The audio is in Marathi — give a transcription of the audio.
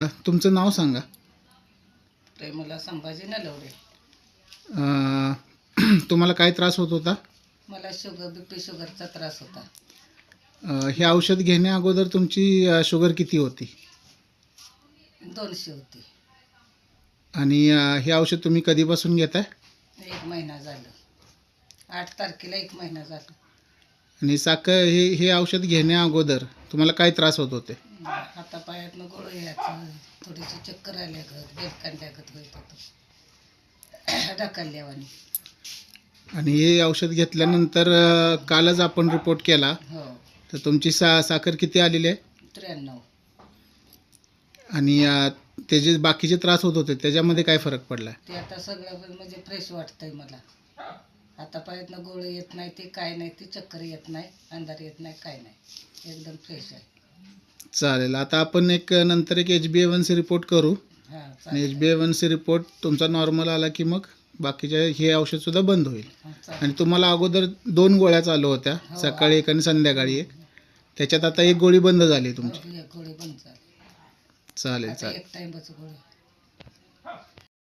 तुमचं नाव सांगा. प्रेमला संभाजी नलवडे. तुम्हाला काय त्रास होत होता? मला बीपी शुगरचा त्रास होता. हे औषध घेण्या अगोदर तुमची शुगर किती होती? 200 होती. आणि हे औषध तुम्ही कधीपासून घेताय? 1 महिना झालं. 8 तारखेला 1 महिना झाला. आणि साखर हे औषध घेण्या अगोदर तुम्हाला काय त्रास होत होते? हातापायातनं गोळं यायचं, थोडीशी चक्कर आल्यागत, बेलकांड्यागत होत होतं, ढकलल्यावानी. आणि हे औषध घेतल्यानंतर कालच आपण रिपोर्ट केला, हो. तर तुमची साखर किती आलेली आहे? 93. आणि ते जे बाकीचे त्रास होत होते त्याच्यामध्ये काय फरक पडला? ते आता सगळं म्हणजे फ्रेश वाटतंय मला. हातापायातनं गोळं येत नाही, ते काय नाही, ते चक्कर येत नाही, अंधार येत नाही, काय नाही, एकदम फ्रेश आहे. चालेल. आता आपण नंतर एक HbA1c रिपोर्ट करू. हां, आणि चालेल. HbA1c रिपोर्ट तुमचा नॉर्मल आला की मग बाकीचे हे औषधसुद्धा बंद होईल. हां, चालेल. आणि तुम्हाला अगोदर 2 गोळ्या चालू होत्या, हो. सकाळी एक आणि संध्याकाळी एक. त्याच्यात आता एक गोळी बंद झाली तुमची. हो, एक गोळी बंद झाली. चालेल आता चालेल. एक टाइमच गोळी.